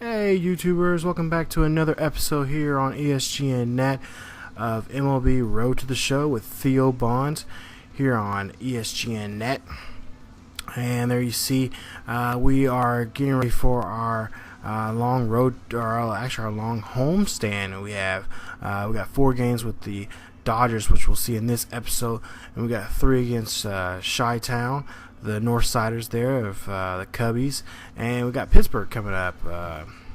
Hey YouTubers, welcome back to another episode here on ESGNet of MLB Road to the Show with Theo Bonds here on ESGNet. And there you see we are getting ready for our long road, or actually our long homestand. We got 4 games with the Dodgers, which we'll see in this episode, and we got 3 against Chi-Town, the North Siders there of the Cubbies, and we got Pittsburgh coming up.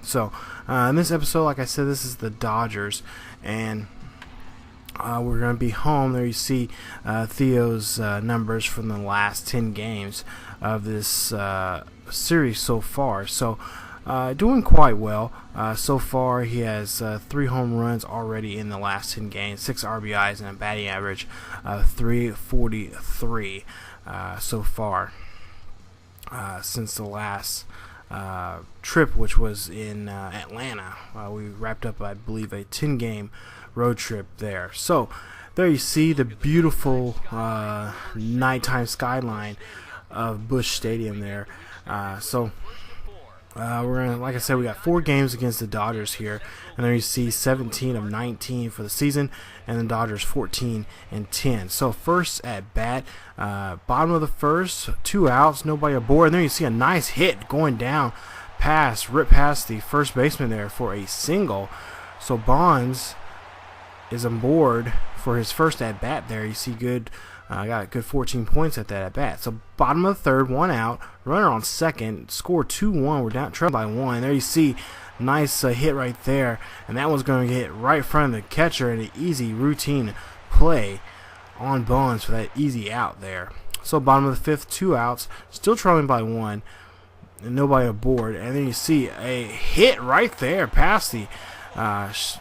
So in this episode, like I said, this is the Dodgers, and we're going to be home. There you see Theo's numbers from the last 10 games of this series so far. So doing quite well so far. He has 3 home runs already in the last 10 games, 6 RBIs, and a batting average of .343 so far since the last trip, which was in Atlanta. We wrapped up, I believe, a 10-game road trip there. So there you see the beautiful nighttime skyline of Busch Stadium there. We're gonna, like I said, we got 4 games against the Dodgers here, and there you see 17 of 19 for the season, and the Dodgers 14 and 10. So first at bat, bottom of the first, 2 outs, nobody aboard, and there you see a nice hit going down rip past the first baseman there for a single. So Bonds is on board for his first at bat there. You see good. Got a good 14 points at that at bat. So bottom of the third, 1 out, runner on second, score 2-1. We're down trailing by 1. There you see, nice hit right there, and that one's going to get right in front of the catcher, and an easy routine play on Bonds for that easy out there. So bottom of the fifth, 2 outs, still trailing by 1, and nobody aboard. And then you see a hit right there past the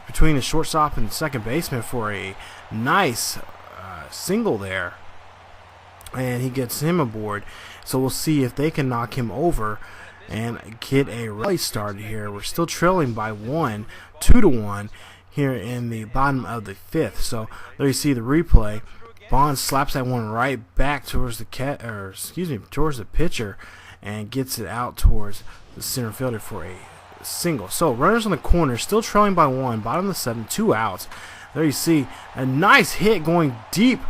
between the shortstop and the second baseman for a nice single there, and he gets him aboard. So we'll see if they can knock him over and get a rally started here. We're still trailing by 1, 2-1 here in the bottom of the 5th. So there you see the replay. Bonds slaps that one right back towards the towards the pitcher, and gets it out towards the center fielder for a single. So runners on the corner, still trailing by 1, bottom of the 7th, 2 outs. There you see a nice hit going deep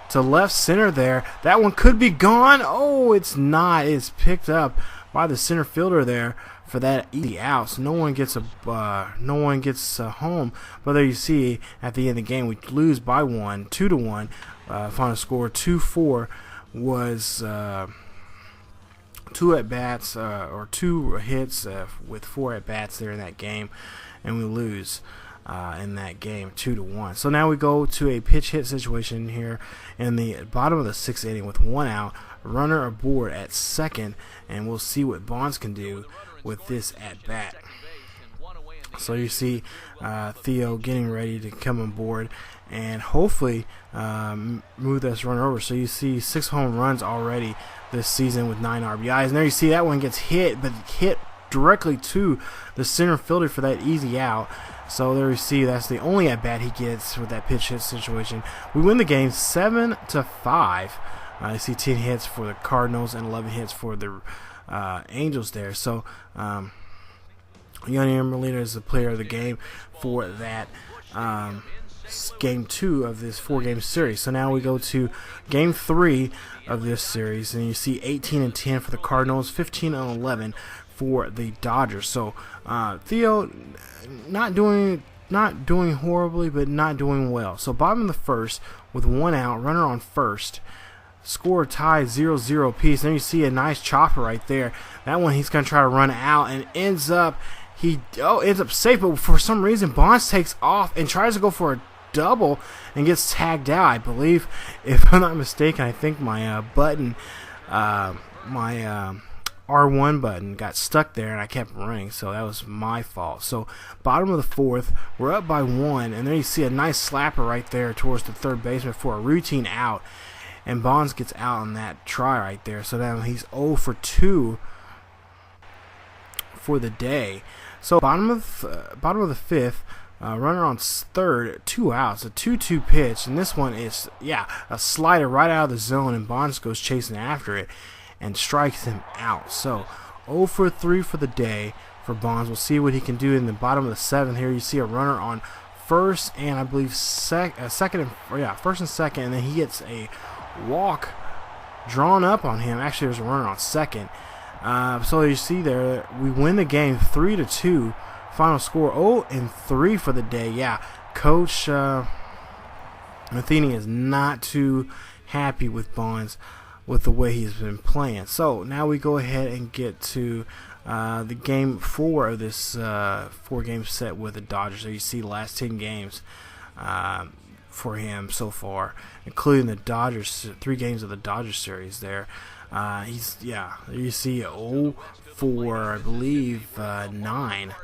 to left center there. That one could be gone. Oh, it's not. It's picked up by the center fielder there for that easy out. So no one gets home. But there you see at the end of the game we lose by 1, 2-1. Final score 2-4 was 2 at bats or 2 hits with 4 at bats there in that game, and we lose in that game 2-1. So now we go to a pitch hit situation here in the bottom of the 6th inning with 1 out, runner aboard at second, and we'll see what Bonds can do with this at bat. So you see Theo getting ready to come on board and hopefully move this runner over. So you see 6 home runs already this season with 9 RBIs, and there you see that one gets hit, but hit directly to the center fielder for that easy out. So there you see that's the only at bat he gets with that pitch hit situation. We win the game 7-5. You see 10 hits for the Cardinals and 11 hits for the Angels there. So Yadier Molina is the player of the game for that game 2 of this 4-game series. So now we go to game 3 of this series, and you see 18 and 10 for the Cardinals, 15 and 11 for the Dodgers. So Theo not doing horribly, but not doing well. So bottom of the first with 1 out, runner on first, score tie 0-0 piece. Then you see a nice chopper right there. That one he's going to try to run out, and ends up safe, but for some reason Bonds takes off and tries to go for a double and gets tagged out. I believe, if I'm not mistaken, I think my button, my R1 button got stuck there, and I kept running, so that was my fault. So bottom of the 4th, we're up by 1, and then you see a nice slapper right there towards the third baseman for a routine out, and Bonds gets out on that try right there. So now he's 0 for 2 for the day. So bottom of the 5th, runner on third, 2 outs, a 2-2 pitch, and this one is a slider right out of the zone, and Bonds goes chasing after it and strikes him out. So 0 for 3 for the day for Bonds. We'll see what he can do in the bottom of the 7th. Here you see a runner on first and I believe first and second, and then he gets a walk drawn up on him. Actually, there's a runner on second. So you see there, we win the game 3-2. Final score 0-3 for the day. Yeah, Coach Matheny is not too happy with Bonds with the way he's been playing. So now we go ahead and get to the game 4 of this 4-game set with the Dodgers. So you see the last 10 games for him so far, including the Dodgers, 3 games of the Dodgers series there. You see 0 for, I believe, 9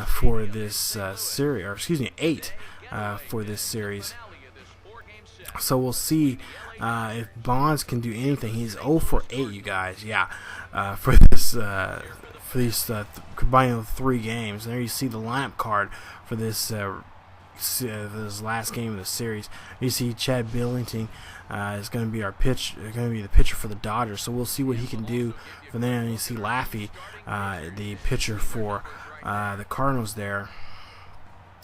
for this series, or excuse me, 8 for this series. So we'll see if Bonds can do anything. He's 0 for 8, you guys. Yeah, for this combining the 3 games. And there you see the lineup card for this last game of the series. You see Chad Billington is going to be the pitcher for the Dodgers. So we'll see what he can do from there. And you see Laffey, the pitcher for the Cardinals there.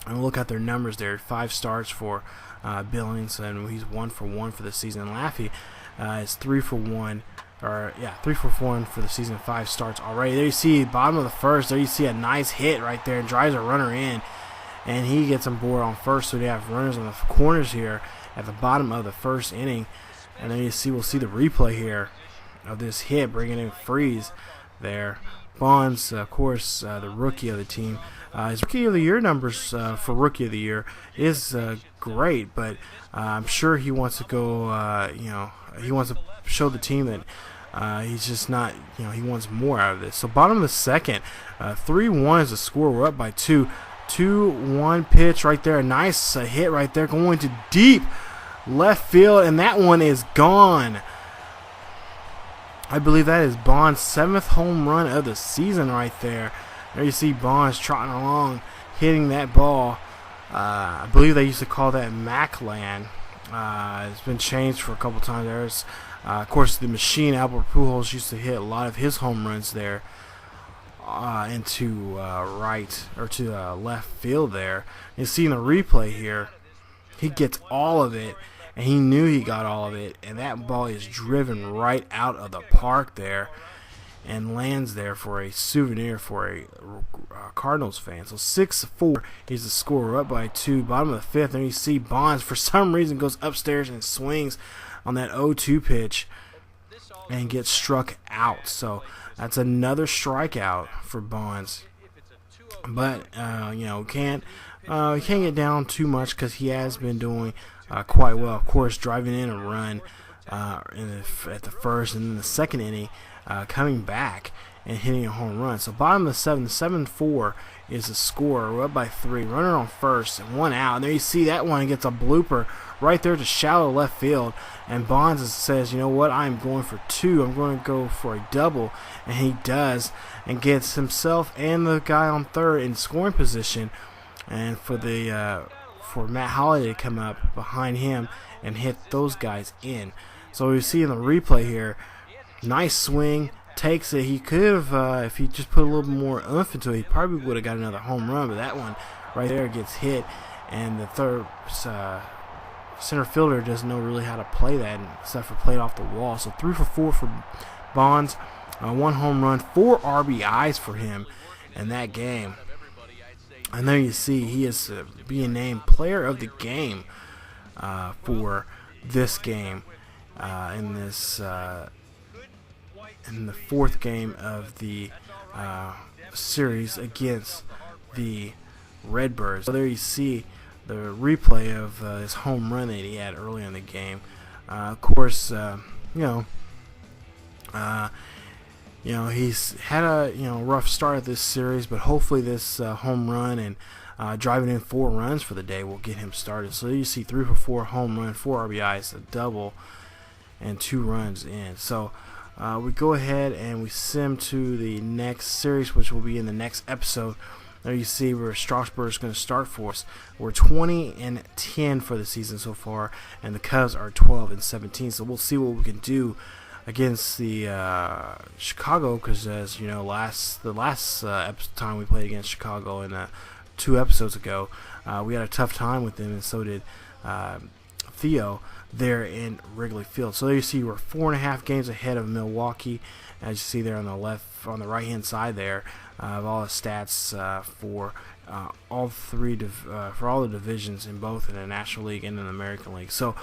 And we'll look at their numbers there. 5 starts for Billings, and he's 1 for 1 for the season. And Laffey is 3 for 1. 3 for 1 for the season, 5 starts already. There you see bottom of the 1st. There you see a nice hit right there, and drives a runner in, and he gets on board on first. So they have runners on the corners here at the bottom of the 1st inning. And then we'll see the replay here of this hit, bringing in Freeze there. Bonds, of course, the rookie of the team. His Rookie of the Year numbers for Rookie of the Year is great, but I'm sure he wants to go, he wants to show the team that he's just not, he wants more out of this. So bottom of the 2nd, 3-1 is the score. We're up by 2. 2-1 pitch right there. A nice hit right there, going to deep left field, and that one is gone. I believe that is Bonds' 7th home run of the season right there. There you see Bonds trotting along, hitting that ball. I believe they used to call that Macland. It's been changed for a couple times. There's, of course, the machine. Albert Pujols used to hit a lot of his home runs there into right or to left field there. You see in the replay here, he gets all of it, and he knew he got all of it, and that ball is driven right out of the park there and lands there for a souvenir for a Cardinals fan. So 6-4 is the score. We're up by 2. Bottom of the 5th, and you see Bonds for some reason goes upstairs and swings on that 0-2 pitch and gets struck out. So that's another strikeout for Bonds. But can't get down too much because he has been doing quite well. Of course, driving in a run at the 1st, and then the 2nd inning, coming back and hitting a home run. So bottom of the 7th, 7-4 is the score. We're up by 3. Runner on first and 1 out. And there you see that one gets a blooper right there to shallow left field. And Bonds says, you know what, I'm going for 2. I'm going to go for a double. And he does, and gets himself and the guy on third in scoring position. And for Matt Holliday to come up behind him and hit those guys in. So we see in the replay here, nice swing, takes it. He could have, if he just put a little more oomph into it, he probably would have got another home run. But that one right there gets hit, and the third center fielder doesn't know really how to play that, except for play it off the wall. So 3 for 4 for Bonds, 1 home run, 4 RBIs for him in that game. And there you see he is being named Player of the Game for this game in the 4th game of the series against the Redbirds. So there you see the replay of his home run that he had earlier in the game. Of course, he's had a rough start at this series, but hopefully this home run and driving in 4 runs for the day will get him started. So you see 3 for 4 home run, 4 RBIs, a double, and 2 runs in. So we go ahead and we sim to the next series, which will be in the next episode. There you see where Strasburg is going to start for us. We're 20-10 for the season so far, and the Cubs are 12-17. So we'll see what we can do against the Chicago, because as you know, the last time we played against Chicago in 2 episodes ago, we had a tough time with them, and so did Theo there in Wrigley Field. So there you see we're 4.5 games ahead of Milwaukee, as you see there on the right hand side there of all the stats for all the divisions in both in the National League and in the American League. So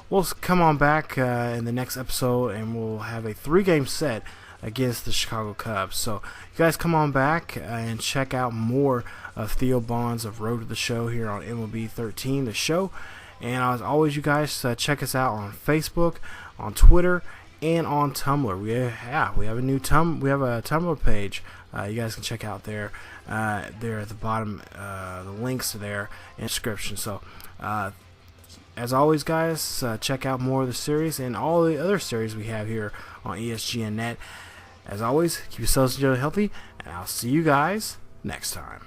we'll come on back in the next episode, and we'll have a 3-game set against the Chicago Cubs. So you guys come on back and check out more of Theo Bonds of Road to the Show here on MLB 13, the show. And as always, you guys check us out on Facebook, on Twitter, and on Tumblr. We have a new Tumblr page. You guys can check out there at the bottom. The links are there in the description. So as always, guys, check out more of the series and all the other series we have here on ESGNet. As always, keep yourselves healthy, and I'll see you guys next time.